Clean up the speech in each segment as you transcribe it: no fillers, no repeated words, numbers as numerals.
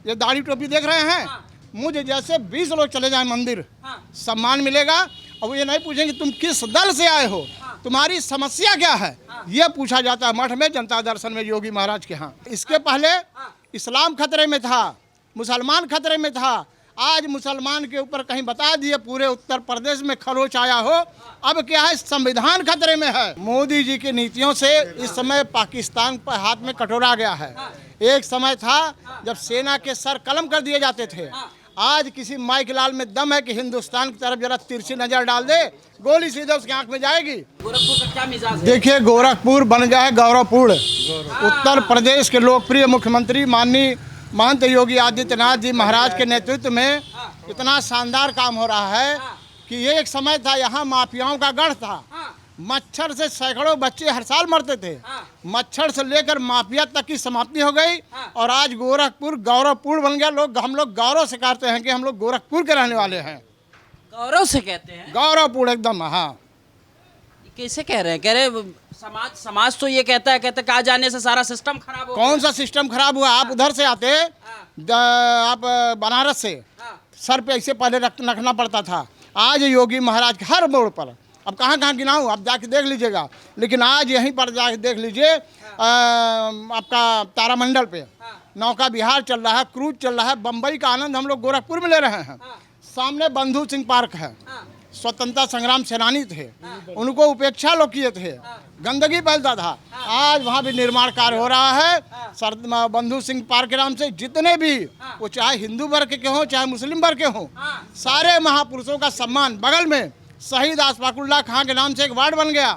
ये दाढ़ी टोपी देख रहे हैं, मुझे जैसे 20 लोग चले जाएं मंदिर, सम्मान मिलेगा। और वो ये नहीं पूछेंगे तुम किस दल से आए हो, तुम्हारी समस्या क्या है, ये पूछा जाता है मठ में, जनता दर्शन में, योगी महाराज के यहाँ। इसके पहले इस्लाम खतरे में था, मुसलमान खतरे में था। आज मुसलमान के ऊपर कहीं बता दिए पूरे उत्तर प्रदेश में खरोच आया हो। अब क्या है, संविधान खतरे में है। मोदी जी की नीतियों से इस समय पाकिस्तान पर हाथ में कटोरा गया है। एक समय था जब सेना के सर कलम कर दिए जाते थे। आज किसी माइक लाल में दम है कि हिंदुस्तान की तरफ जरा तिरछी नजर डाल दे, गोली सीधे उसकी आंख में जाएगी। गोरखपुर का क्या मिजाज है? देखिए, गोरखपुर बन जाए गौरवपूर्ण। उत्तर प्रदेश के लोकप्रिय मुख्यमंत्री माननीय महंत योगी आदित्यनाथ जी महाराज के नेतृत्व में इतना शानदार काम हो रहा है कि ये एक समय था यहाँ माफियाओं का गढ़ था। मच्छर से सैकड़ों बच्चे हर साल मरते थे। मच्छर से लेकर माफिया तक की समाप्ति हो गई और आज गोरखपुर गौरवपूर्ण बन गया। हम लोग गौरव से कहते हैं कि हम लोग गोरखपुर के रहने वाले हैं। गौरव से कहते हैं? गौरवपूर्ण एकदम। हाँ, कैसे कह रहे हैं? कह रहे समाज तो ये कहता है कि आज आने से सारा सिस्टम खराब हो। कौन सा सिस्टम खराब हुआ? आप उधर से आते, आप बनारस से, सर पे ऐसे पहले रखना पड़ता था। आज योगी महाराज के हर मोड़ पर, अब कहाँ कहाँ गिनाऊँ, आप जाके देख लीजिएगा, लेकिन आज यहीं पर जाके देख लीजिए, आपका तारामंडल पे नौका विहार चल रहा है, क्रूज चल रहा है। बम्बई का आनंद हम लोग गोरखपुर में ले रहे हैं। सामने बंधु सिंह पार्क है, स्वतंत्रता संग्राम सेनानी थे, उनको उपेक्षा लोग किए थे, गंदगी फैलता था। आज वहाँ भी निर्माण कार्य हो रहा है। बंधु सिंह पार्क के नाम से जितने भी, वो चाहे हिंदू वर्ग के हों चाहे मुस्लिम वर्ग के हों, सारे महापुरुषों का सम्मान। बगल में शहीद अशफाकुल्लाह खां के नाम से एक वार्ड बन गया,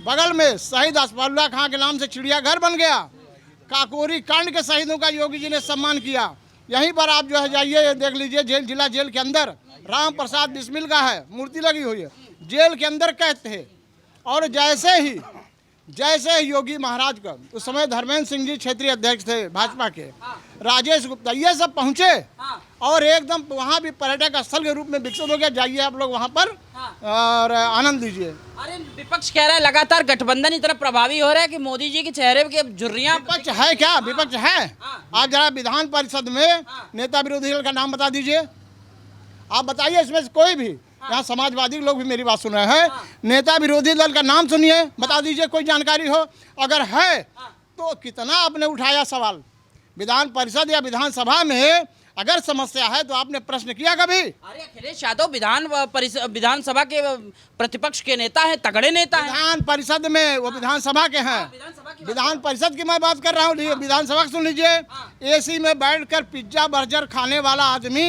बगल में शहीद अशफाकुल्लाह खां के नाम से चिड़ियाघर बन गया। काकोरी कांड के शहीदों का योगी जी ने सम्मान किया। यहीं पर आप जो है जाइए, देख लीजिए, जिला जेल के अंदर राम प्रसाद बिस्मिल का है मूर्ति लगी हुई है, जेल के अंदर कहते हैं। और जैसे ही योगी महाराज का, उस समय धर्मेंद्र सिंह जी क्षेत्रीय अध्यक्ष थे भाजपा के, राजेश गुप्ता, ये सब पहुंचे और एकदम वहाँ भी पर्यटक स्थल के रूप में विकसित हो गया। जाइए आप लोग वहाँ पर और आनंद लीजिए। अरे विपक्ष कह रहा है लगातार गठबंधन की तरफ प्रभावी हो रहा है कि मोदी जी के चेहरे के झुर्रियां। विपक्ष है क्या? विपक्ष है। आप जरा विधान परिषद में नेता विरोधी दल का नाम बता दीजिए, आप बताइए। इसमें से कोई भी, यहाँ समाजवादी लोग भी मेरी बात सुन रहे हैं, नेता विरोधी दल का नाम सुनिए, बता दीजिए कोई जानकारी हो। अगर है तो कितना आपने उठाया सवाल विधान परिषद या विधानसभा में? अगर समस्या है तो आपने प्रश्न किया कभी? अरे अखिलेश यादव विधानसभा के प्रतिपक्ष के नेता हैं, तगड़े नेता हैं। विधान परिषद में, वो विधानसभा के हैं। विधान परिषद की मैं बात कर रहा हूँ, विधानसभा सुन लीजिए। एसी में बैठकर पिज्जा बर्गर खाने वाला आदमी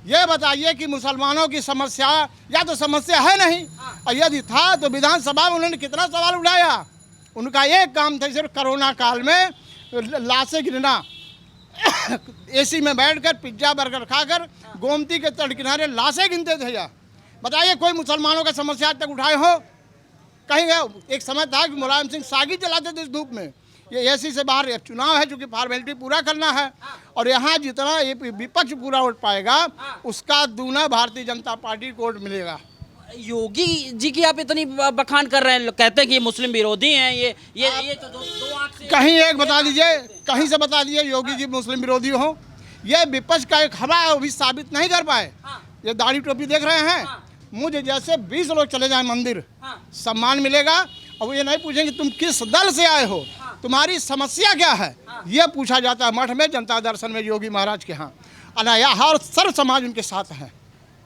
ये बताइए कि मुसलमानों की समस्या या तो समस्या है नहीं, और यदि था तो विधानसभा में उन्होंने कितना सवाल उठाया। उनका एक काम था, सिर्फ कोरोना काल में लाशें गिनना। एसी में बैठकर पिज्जा बर्गर खाकर गोमती के तट किनारे लाशें गिनते थे। या बताइए कोई मुसलमानों का समस्या आज तक उठाए हो? कहीं एक समय था कि मुलायम सिंह सागी चलाते थे इस धूप में। ये एसी से बाहर चुनाव है, चूंकि फॉर्मेलिटी पूरा करना है, और यहाँ जितना ये विपक्ष पूरा वोट पाएगा उसका दूना भारतीय जनता पार्टी को वोट मिलेगा। योगी जी की आप इतनी बखान कर रहे हैं, कहते हैं कि ये मुस्लिम विरोधी हैं, ये तो दो आंख से। कहीं एक बता दीजिए, कहीं से बता दीजिए योगी जी मुस्लिम विरोधी हो। ये विपक्ष का एक हवा है, वो भी साबित नहीं कर पाए। ये दाढ़ी टोपी देख रहे हैं, मुझे जैसे 20 लोग चले जाएं मंदिर, सम्मान मिलेगा। और वो ये नहीं पूछेंगे तुम किस दल से आए हो, तुम्हारी समस्या क्या है, ये पूछा जाता है मठ में, जनता दर्शन में, योगी महाराज के यहाँ। अनाया हर सर्व समाज उनके साथ है,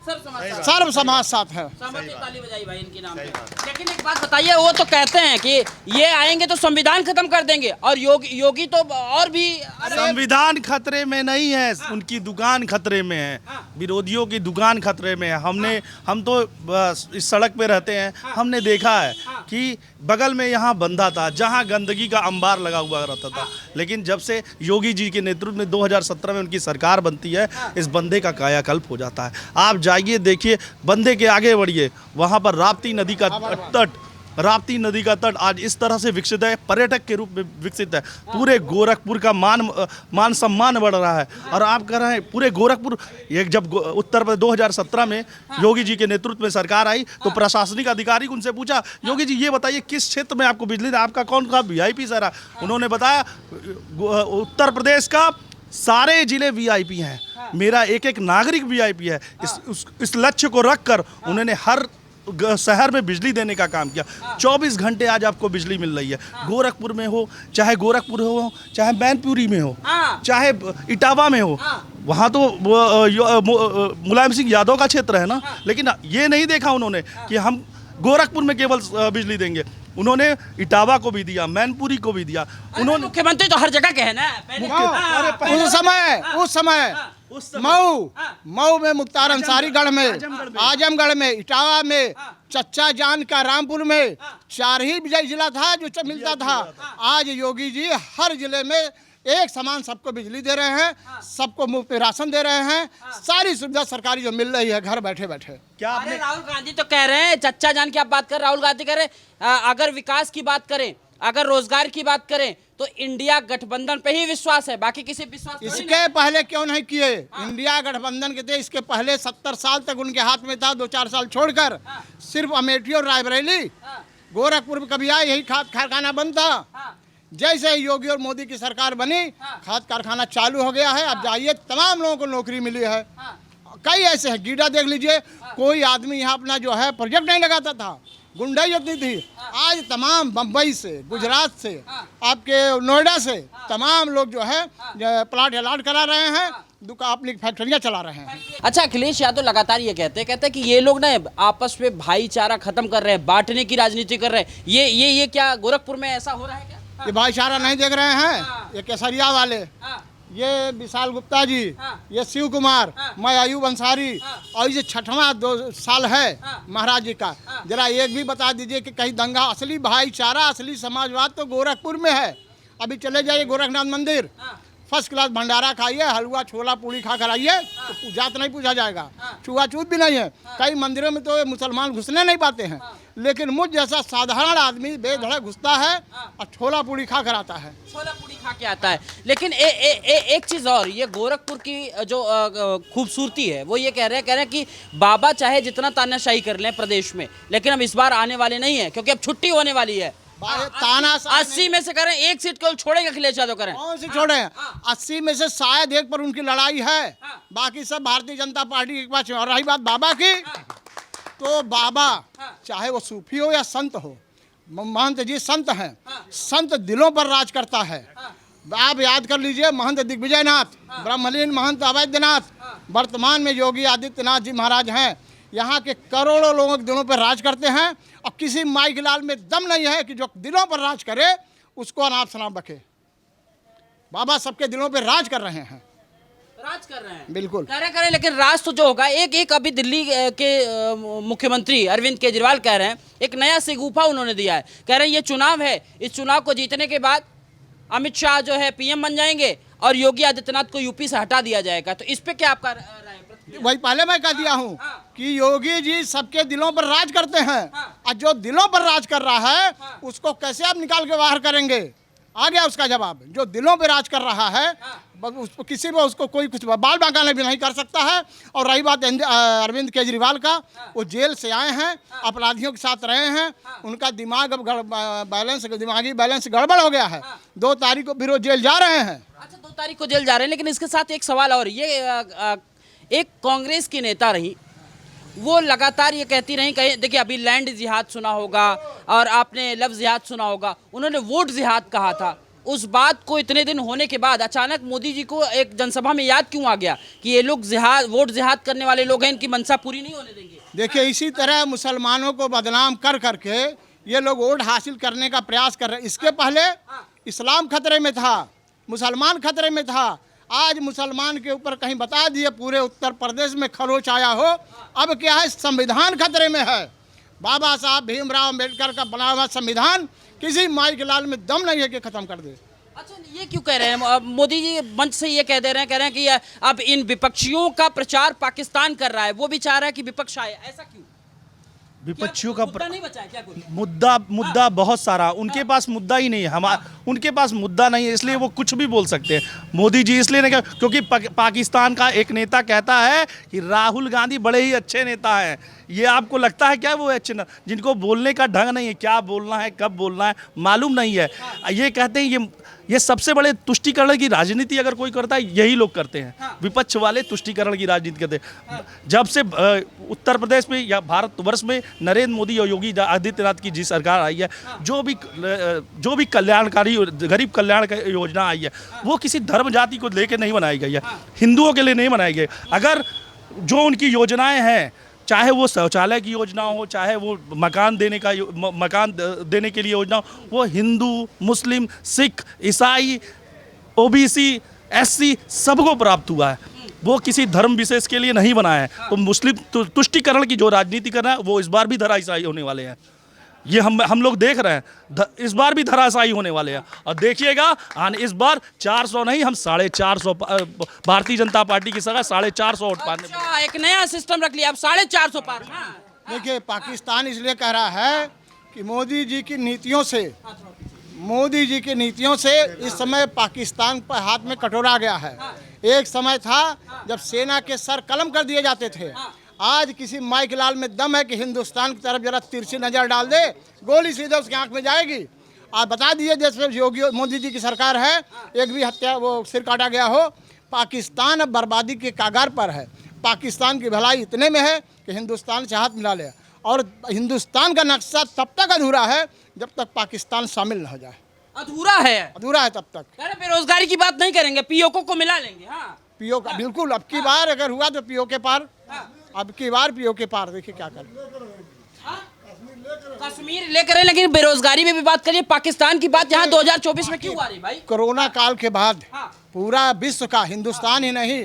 सर्व समाज साथ है। ताली बजाई भाई इनके नाम पे। लेकिन एक बात बताइए, वो तो कहते हैं कि ये आएंगे तो संविधान खत्म कर देंगे, और योगी तो और भी। संविधान खतरे में नहीं है, उनकी दुकान खतरे में है, विरोधियों की दुकान खतरे में है। हम तो इस सड़क पे रहते हैं, हमने देखा है कि बगल में यहाँ बंधा था जहाँ गंदगी का अंबार लगा हुआ रहता था, लेकिन जब से योगी जी के नेतृत्व में 2017 में उनकी सरकार बनती है, इस बंधे का कायाकल्प हो जाता है। आप जाइए, देखिए, बंधे के आगे बढ़िए, वहाँ पर राप्ती नदी का तट आज इस तरह से विकसित है, पर्यटक के रूप में विकसित है। पूरे गोरखपुर का मान सम्मान बढ़ रहा है। और आप कह रहे हैं पूरे गोरखपुर, जब उत्तर प्रदेश 2017 में योगी जी के नेतृत्व में सरकार आई तो प्रशासनिक अधिकारी उनसे पूछा, योगी जी ये बताइए किस क्षेत्र में आपको बिजली, आपका कौन सा VIP शहर है? उन्होंने बताया उत्तर प्रदेश का सारे जिले वीआईपी हैं। मेरा एक एक नागरिक वीआईपी है। इस लक्ष्य को रखकर उन्होंने हर शहर में बिजली देने का काम किया। 24 घंटे आज आपको बिजली मिल रही है। गोरखपुर में हो, चाहे गोरखपुर हो, चाहे मैनपुरी में हो, चाहे इटावा में हो। वहाँ तो मुलायम सिंह यादव का क्षेत्र है ना, लेकिन ये नहीं देखा उन्होंने कि हम गोरखपुर में केवल बिजली देंगे। उन्होंने इटावा को भी दिया, मैनपुरी को भी दिया। उन्होंने मुख्यमंत्री तो हर जगह के है ना। उस समय मऊ में मुख्तार अंसारी गढ़ में, आजमगढ़ में, इटावा में, चच्चा जान का रामपुर में 4 ही जिला था जो मिलता था। आज योगी जी हर जिले में एक समान सबको बिजली दे रहे हैं, सबको मुफ्त राशन दे रहे हैं, सारी सुविधा सरकारी जो मिल रही है घर बैठे बैठे। क्या अरे राहुल गांधी तो कह रहे हैं, चच्चा जान की आप बात कर, राहुल गांधी कह रहे हैं अगर विकास की बात करें, अगर रोजगार की बात करें तो इंडिया गठबंधन पे ही विश्वास है, बाकी किसी विश्वास नहीं। इसके पहले क्यों नहीं किए? इंडिया गठबंधन के थे, इसके पहले 70 साल तक उनके हाथ में था। 2-4 साल छोड़कर सिर्फ अमेठी और रायबरेली, गोरखपुर में कभी आए यही खाद कारखाना बंद था। जैसे योगी और मोदी की सरकार बनी, खाद कारखाना चालू हो गया है। अब जाइए, तमाम लोगों को नौकरी मिली है। कई ऐसे हैं, गीडा देख लीजिए, कोई आदमी यहाँ अपना जो है प्रोजेक्ट नहीं लगाता था, गुंडाई होती थी। आज तमाम बम्बई से, गुजरात से, आपके नोएडा से तमाम लोग जो है प्लाट अलाट करा रहे हैं, दुकान अपनी फैक्ट्रियाँ चला रहे हैं। अच्छा, अखिलेश यादव लगातार ये कहते हैं कि ये लोग ना आपस में भाईचारा खत्म कर रहे हैं, बांटने की राजनीति कर रहे हैं। ये क्या गोरखपुर में ऐसा हो रहा है क्या? ये भाईचारा नहीं देख रहे हैं? ये केसरिया वाले, ये विशाल गुप्ता जी, ये शिव कुमार, मैं अयूब अंसारी, और ये 6वां साल है महाराज जी का। जरा एक भी बता दीजिए कि कहीं दंगा, असली भाईचारा, असली समाजवाद तो गोरखपुर में है। अभी चले जाइए गोरखनाथ मंदिर, फर्स्ट क्लास भंडारा खाइए, हलवा छोला पूड़ी खा कर आइए, तो जात नहीं पूछा जाएगा, छुआछूत भी नहीं है। कई मंदिरों में तो मुसलमान घुसने नहीं पाते हैं, लेकिन मुझ जैसा साधारण आदमी बेधड़क घुसता है और छोला पूड़ी खा कर आता है। छोला पूड़ी खा के आता है। लेकिन एक चीज़ और, ये गोरखपुर की जो खूबसूरती है वो ये कह रहे हैं कि बाबा चाहे जितना तानाशाही कर लें प्रदेश में, लेकिन हम इस बार आने वाले नहीं है, क्योंकि अब छुट्टी होने वाली है। ताना 80 में से करें, एक सीट केवल छोड़ेंगे अखिलेश यादव करें। कौन सी छोड़े? 80 में से शायद एक पर उनकी लड़ाई है, बाकी सब भारतीय जनता पार्टी के पास। और रही बात बाबा की, तो बाबा चाहे वो सूफी हो या संत हो, महंत जी संत हैं, संत दिलों पर राज करता है। आप याद कर लीजिए, महंत दिग्विजयनाथ, ब्रह्मलीन महंत अवैधनाथ, वर्तमान में योगी आदित्यनाथ जी महाराज हैं। यहाँ के करोड़ों लोगों के दिलों पर राज करते हैं, और किसी माई के लाल में दम नहीं है कि जो दिलों पर राज करे उसको अनाप शनाप रखे। बाबा सबके दिलों पर राज कर रहे हैं, राज कर रहे हैं, बिल्कुल करें। लेकिन राज तो जो होगा, एक अभी दिल्ली के मुख्यमंत्री अरविंद केजरीवाल कह रहे हैं, एक नया सिगूफा उन्होंने दिया है। कह रहे हैं ये चुनाव है, इस चुनाव को जीतने के बाद अमित शाह जो है पीएम बन जाएंगे और योगी आदित्यनाथ को यूपी से हटा दिया जाएगा। तो इस पे क्या आपका राय है? वही पहले मैं कह दिया हूँ कि योगी जी सबके दिलों पर राज करते हैं, और जो दिलों पर राज कर रहा है उसको कैसे आप निकाल के बाहर करेंगे? आ गया उसका जवाब। जो दिलों पर राज कर रहा है उसको किसी में उसको कोई कुछ बाल बांकाने भी नहीं कर सकता है। और रही बात अरविंद केजरीवाल का, वो जेल से आए हैं, अपराधियों के साथ रहे हैं, उनका दिमाग अब दिमागी बैलेंस गड़बड़ हो गया है। 2 तारीख को फिर वो जेल जा रहे हैं। अच्छा, 2 तारीख को जेल जा रहे हैं। लेकिन इसके साथ एक सवाल और, ये एक कांग्रेस की नेता रही, वो लगातार ये कहती रही, कहीं देखिए अभी लैंड जिहाद सुना होगा और आपने लव जिहाद सुना होगा, उन्होंने वोट जिहाद कहा था। उस बात को इतने दिन होने के बाद अचानक मोदी जी को एक जनसभा में याद क्यों आ गया कि ये लोग वोट जिहाद करने वाले लोग हैं, इनकी मंशा पूरी नहीं होने देंगे? देखिए, इसी तरह मुसलमानों को बदनाम कर करके ये लोग वोट हासिल करने का प्रयास कर रहे हैं। इसके पहले इस्लाम खतरे में था, मुसलमान खतरे में था। आज मुसलमान के ऊपर कहीं बता दिए पूरे उत्तर प्रदेश में खरोच आया हो। अब क्या है, संविधान खतरे में है। बाबा साहब भीमराव अम्बेडकर का बना हुआ संविधान किसी माई के लाल में दम नहीं है कि खत्म कर दे। अच्छा, ये क्यों कह रहे हैं मोदी जी? मंच से ये कह रहे हैं कि अब इन विपक्षियों का प्रचार पाकिस्तान कर रहा है, वो भी चाह रहा है कि विपक्ष आए, ऐसा क्यों? विपक्षियों का मुद्दा नहीं बचा है क्या? कोई मुद्दा बहुत सारा, उनके पास मुद्दा ही नहीं है। उनके पास मुद्दा नहीं है, इसलिए वो कुछ भी बोल सकते हैं। मोदी जी इसलिए नहीं, क्योंकि पाकिस्तान का एक नेता कहता है कि राहुल गांधी बड़े ही अच्छे नेता हैं। ये आपको लगता है क्या वो अच्छे जिनको बोलने का ढंग नहीं है, क्या बोलना है, कब बोलना है मालूम नहीं है। ये कहते हैं ये सबसे बड़े तुष्टीकरण की राजनीति अगर कोई करता है यही लोग करते हैं। हाँ। विपक्ष वाले तुष्टीकरण की राजनीति करते हैं। जब से उत्तर प्रदेश में या भारतवर्ष में नरेंद्र मोदी और योगी आदित्यनाथ की जी सरकार आई है, जो भी कल्याणकारी गरीब कल्याण योजना आई है वो किसी धर्म जाति को लेकर नहीं बनाई गई है, हिंदुओं के लिए नहीं बनाई गई। अगर जो उनकी योजनाएं हैं, चाहे वो शौचालय की योजना हो, चाहे वो मकान देने के लिए योजना हो, वो हिंदू, मुस्लिम, सिख, ईसाई, ओबीसी, एससी सबको प्राप्त हुआ है। वो किसी धर्म विशेष के लिए नहीं बनाया है। तो मुस्लिम तुष्टीकरण की जो राजनीति कर रहा है वो इस बार भी धराशायी होने वाले हैं। ये हम लोग देख रहे हैं, इस बार भी धराशायी होने वाले हैं। और देखिएगा इस बार 400 नहीं, हम 450 भारतीय जनता पार्टी की सरकार 450 वोट पाने। अच्छा, एक नया सिस्टम रख लिया, अब 450 पार। देखिए, पाकिस्तान इसलिए कह रहा है कि मोदी जी की नीतियों से इस समय पाकिस्तान पर हाथ में कटोरा गया है। एक समय था जब सेना के सर कलम कर दिए जाते थे। आज किसी माइक लाल में दम है कि हिंदुस्तान की तरफ जरा तिरछी नजर डाल दे, गोली सीधे उसकी आंख में जाएगी। आप बता दीजिए, जैसे योगी मोदी जी की सरकार है, एक भी हत्या वो सिर काटा गया हो। पाकिस्तान अब बर्बादी के कागार पर है। पाकिस्तान की भलाई इतने में है कि हिंदुस्तान से हाथ मिला ले। और हिंदुस्तान का नक्शा तब तक अधूरा है जब तक पाकिस्तान शामिल न हो जाए। अधूरा है तब तक। बेरोजगारी की बात नहीं करेंगे, पीओके को मिला लेंगे। हाँ, पीओ का बिल्कुल, अब की बार अगर हुआ तो पीओ के पार, अब की बार पीओ के पार। देखिए क्या करें। कश्मीर लेकर, लेकिन बेरोजगारी में भी बात करिए। पाकिस्तान की बात यहाँ 2024 में क्यों आ रही भाई? कोरोना काल के बाद हाँ। पूरा विश्व का, हिंदुस्तान ही नहीं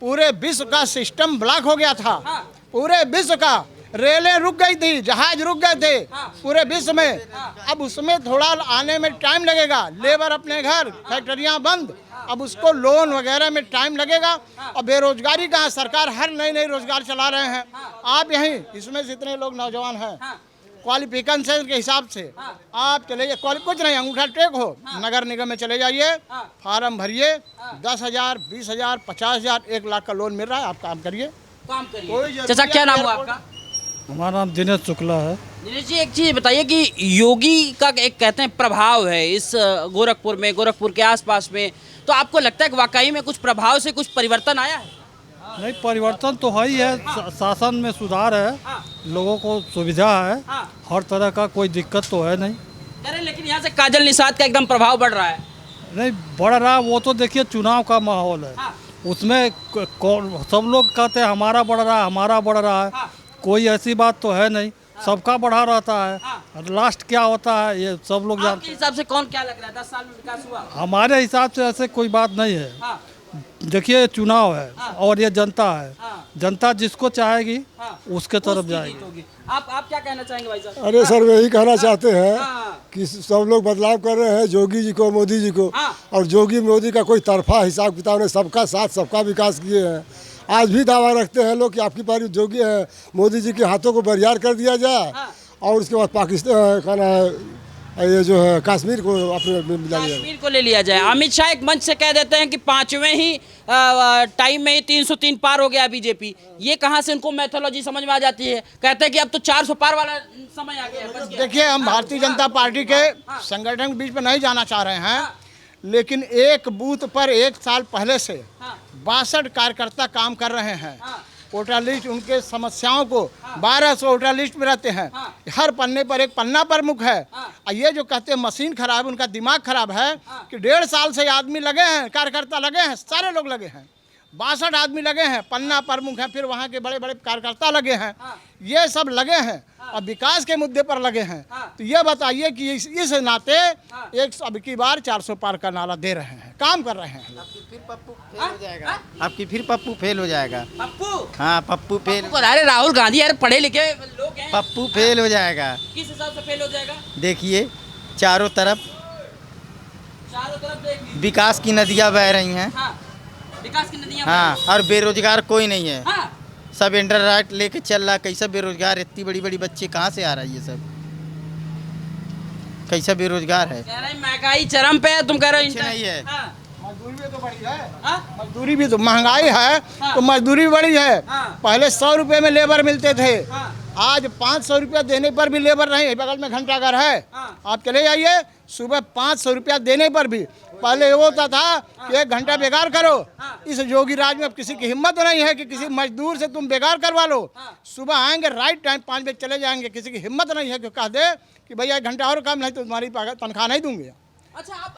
पूरे विश्व का सिस्टम ब्लॉक हो गया था। पूरे विश्व का रेलें रुक गई थी, जहाज रुक गए थे पूरे विश्व में। अब उसमें थोड़ा आने में टाइम लगेगा। लेबर अपने घर, फैक्ट्रियां बंद, अब उसको लोन वगैरह में टाइम लगेगा। और बेरोजगारी का सरकार हर नई रोजगार चला रहे हैं। आप यहीं इसमें जितने लोग नौजवान हैं, क्वालिफिकेशन के हिसाब से आप चले जाइए, कुछ नहीं, अंगूठा टेक हो, नगर निगम में चले जाइए, फार्म भरिए, 10,000, 20,000, 50,000, 1 लाख का लोन मिल रहा है। आप काम करिए। चाचा, क्या नाम हुआ आपका? हमारा नाम दिनेश शुक्ला है। दिनेश जी, एक चीज़ बताइए कि योगी का एक कहते हैं प्रभाव है इस गोरखपुर में, गोरखपुर के आसपास में, तो आपको लगता है कि वाकई में कुछ प्रभाव से कुछ परिवर्तन आया है? नहीं, परिवर्तन तो है ही है। शासन में सुधार है, लोगों को सुविधा है, हर तरह का कोई दिक्कत तो है नहीं। अरे लेकिन यहाँ से काजल निषाद का एकदम प्रभाव बढ़ रहा है। नहीं बढ़ रहा, वो तो देखिए चुनाव का माहौल है, उसमें सब लोग कहते हैं हमारा बढ़ रहा है, हमारा बढ़ रहा है। कोई ऐसी बात तो है नहीं, सबका बढ़ा रहता है। लास्ट क्या होता है ये सब लोग जानते हैं। हिसाब से कौन क्या लग रहा है 10 साल में विकास हुआ? हमारे हिसाब से ऐसे कोई बात नहीं है। देखिए चुनाव है और ये जनता है, जनता जिसको चाहेगी उसके तरफ जाएगी। आप क्या कहना चाहेंगे भाई साहब? अरे सर, यही कहना चाहते हैं कि सब लोग बदलाव कर रहे हैं, योगी जी को, मोदी जी को। और योगी मोदी का कोई तरफा हिसाब किताब नहीं, सबका साथ सबका विकास किए हैं। आज भी दावा रखते हैं लोग कि आपकी पार्टी योगी है, मोदी जी के हाथों को बरियार कर दिया जाए और उसके बाद पाकिस्तान का ये जो है कश्मीर को अपने मिला लिया, कश्मीर को ले लिया जाए। अमित शाह एक मंच से कह देते हैं कि 5वें ही टाइम में ही 303 पार हो गया बीजेपी। ये कहाँ से उनको मैथोलॉजी समझ में आ जाती है? कहते हैं कि अब तो 400 पार वाला समय आ गया है। देखिए, हम भारतीय जनता पार्टी के संगठन के बीच में नहीं जाना चाह रहे हैं, लेकिन एक बूथ पर 1 साल पहले से 62 कार्यकर्ता काम कर रहे हैं। वोटर लिस्ट, उनके समस्याओं को 1200 वोटर लिस्ट में रहते हैं। हर पन्ने पर एक पन्ना प्रमुख है। और ये जो कहते हैं मशीन खराब, उनका दिमाग खराब है कि 1.5 साल से आदमी लगे हैं, कार्यकर्ता लगे हैं, सारे लोग लगे हैं, 62 आदमी लगे हैं, पन्ना प्रमुख हैं, फिर वहाँ के बड़े बड़े कार्यकर्ता लगे हैं, ये सब लगे हैं और विकास के मुद्दे पर लगे हैं। तो ये बताइए कि इस नाते एक अब की बार 400 पार का नारा दे रहे हैं, काम कर रहे हैं। आपकी फिर पप्पू फेल हो जाएगा। पप्पू? हाँ, पप्पू फेल। अरे राहुल गांधी यार पढ़े लिखे लोग हैं। पप्पू फेल हो जाएगा। किस हिसाब से फेल हो जाएगा? देखिए चारों तरफ देख लीजिए। विकास की नदियाँ बह रही हैं। विकास की नदियाँ। हाँ, और बेरोजगार कोई नहीं है। हाँ। सब इंटरनेट लेके चल रहा है। कैसा बेरोजगार, इतनी बड़ी बड़ी बच्चे कहाँ से आ रहा है? ये सब कैसा बेरोजगार है? कह रहे महंगाई चरम पे है, तुम कह रहे हो कुछ नहीं है। मजदूरी भी तो बढ़ी है। मजदूरी भी तो, महंगाई है तो मजदूरी बढ़ी है। पहले 100 रुपए में लेबर मिलते थे, आज 500 रुपया देने पर भी लेबर नहीं, बगल में घंटाघर है, आप चले जाइए, सुबह 500 रुपया देने पर भी। पहले वो होता था कि 1 घंटा बेकार करो। इस योगी राज में अब किसी की हिम्मत नहीं है कि किसी मजदूर से तुम बेकार करवा लो। सुबह आएंगे राइट टाइम 5 बजे चले जाएंगे, किसी की हिम्मत नहीं है कि कह दे कि भैया 1 घंटा और काम नहीं तो तुम्हारी तनख्वाह नहीं दूंगी। अच्छा, आप